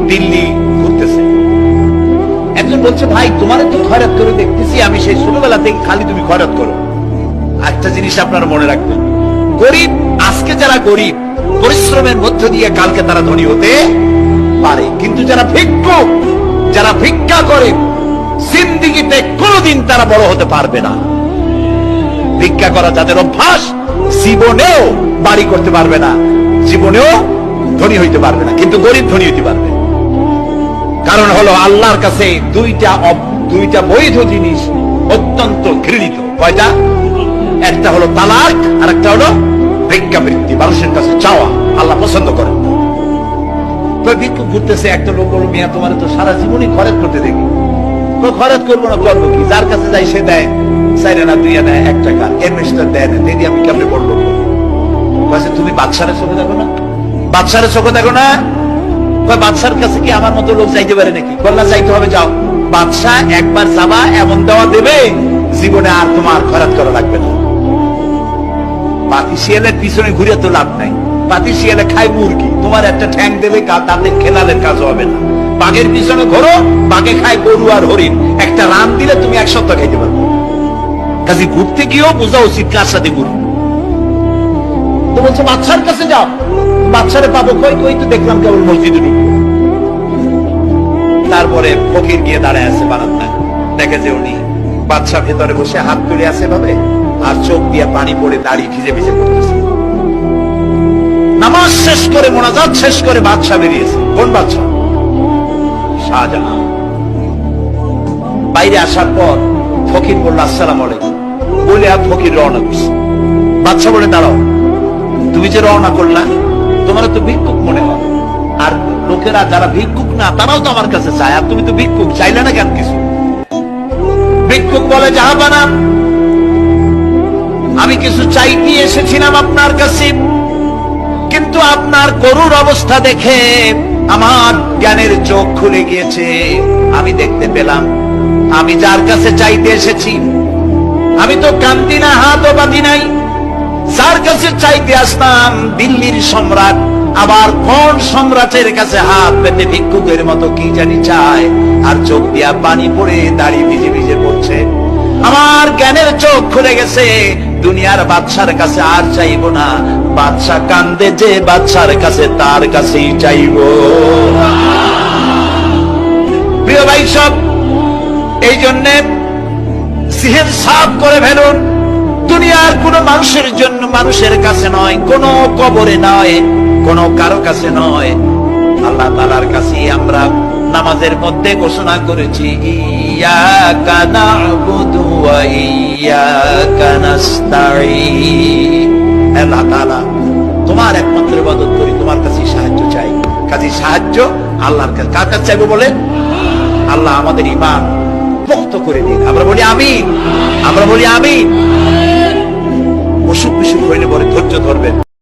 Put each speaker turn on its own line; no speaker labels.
দিল্লি ঘুরতেছে। একজন বলছে, ভাই তোমার তো খয়রাত করে দেখতেছি, আমি সেই ছোটবেলা থেকে খালি তুমি খয়রাত করো। একটা জিনিস আপনারা মনে রাখবেন, গরিব, আজকে যারা গরিব পরিশ্রমের মধ্য দিয়ে কালকে তারা ধনী হতে পারে, কিন্তু যারা ভিক্ষুক, যারা ভিক্ষা করে, জিন্দেগিতে কোনোদিন তারা বড় হতে পারবে না। ভিক্ষা করা যাদের অভ্যাস, জীবনেও বাড়ি করতে পারবে না, জীবনেও ধনী হইতে পারবে না, কিন্তু গরিব ধনী হইতে পারবে। কারণ হলো আল্লাহর কাছে দুইটা বৈধ জিনিস অত্যন্ত ঘৃণিত। কয়টা? একটা হলো তালাক, আর একটা হলো ভিক্ষাবৃত্তি, মানুষের কাছে চাওয়া। আল্লাহ পছন্দ করেন। তো ভিক্ষুক ঘুরতেছে, একটা লোক বলল, মিয়া তোমার তো সারা জীবনই খরচ করতে দেখি। তো খরচ করবো না, করবো কি? যার কাছে যাই সে দেয়, চাইলে না দুই আনা 1 টাকা, এর বেশি দেয় না, দিদি আমি কেমনে বলবো? তুমি বাদশারের চোখে দেখো না, বাদশারের চোখে দেখো না। বাদশার কাছে কি আমার মতো লোক যাইতে পারে নাকি? বললা যাইতে হবে, যাও। বাদশাহ একবার যাবা, এমন দেওয়া দেবে, জীবনে আর তোমার খরচ করা লাগবে না। পাতি শিয়ালের পিছনে ঘুরে তো লাভ নাই। পাতি শিয়ালে খায় মুরগি, তোমার একটা ঠ্যাং দেবে, তাতে খেলালের কাজ হবে না। বাঘের পিছনে ঘোরো, বাঘে খায় গরু আর হরিণ, একটা রান দিলে তুমি 1 সপ্তাহ খাইতে পারবে। কাজে ঘুরতে গিয়েও বোঝা উচিত কার সাথে ঘুরবে। তো বলছে বাদশার কাছে যাও। বাদশারে পাবো কই? কই তো দেখলাম কেবল মসজিদে ঢুকবো। তারপরে ফকির গিয়ে দাঁড়ায় আছে বারান্দায়, দেখে যে উনি বাদশা ভেতরে বসে হাত তুলে আছে ভাবে, আর চোখ দিয়ে পানি পড়ে দাড়ি ভিজে ভিজে করতেছে। নামাজ শেষ করে, মোনাজাত শেষ করে বাদশা বেরিয়েছে। কোন বাদশা? শাহজাহান। বাইরে আসার পর ফকির বলল, আসসালামু আলাইকুম বলে আর ফকির রওনা করছে। বাদশা বলে, দাঁড়াও, তুমি যে রওনা করলা, তোমার তো ভিক্ষুক মনে হয়, আর লোকেরা যারা ভিক্ষুক না তারাও তো আমার কাছে চায়, আর তুমি তো ভিক্ষুক, চাইলে না কেন কিছু? ভিক্ষুক বলে, জাহাপানা, আমি কিছু চাইতে এসেছিলাম আপনার কাছে, কিন্তু আপনার করুণ অবস্থা দেখে আমার জ্ঞানের চোখ খুলে গিয়েছে। আমি দেখতে পেলাম আমি যার কাছে চাইতে এসেছি, আমি তো কান্দি না, হাতও বাঁধি নাই। যার কাছে চাইতে আসতাম দিল্লির সম্রাট, আবার কোন সম্রাটের কাছে হাত পেতে ভিক্ষুকের মতো কি জানি চায়, আর চোখ দিয়া পানি পড়ে দাড়ি ভিজে ভিজে পড়ছে। আমার জ্ঞানের চোখ খুলে গেছে, দুনিয়ার বাদশার কাছে আর চাইব না। বাদশা কান্দে যে বাদশার কাছে, তার কাছেই চাইব। প্রিয় ভাই সব, এই জন্যে সিহের সাফ করে ফেলুন। দুনিয়ার কোন মানুষের জন্য, মানুষের কাছে নয়, কোন কবরে নয়, কোন কারো কাছে নয়, আল্লাহ তাআলার কাছে আমরা নামাজের মধ্যে ঘোষণা করেছি, ইয়াকা না'বুদু ওয়া ইয়াকা নাস্তাঈন। আল্লাহ তাআলা, তোমার একমাত্র ইবাদত করি, তোমার কাছে সাহায্য চাই। কাজে সাহায্য আল্লাহর কাছে। কার কাছে চাইবো বলেন? আল্লাহ আমাদের ঈমান পোক্ত করে দিন। আমরা বলি আমিন, আমরা বলি আমিন। অসুখ বিসুখ হইলে পরে ধৈর্য ধরবেন।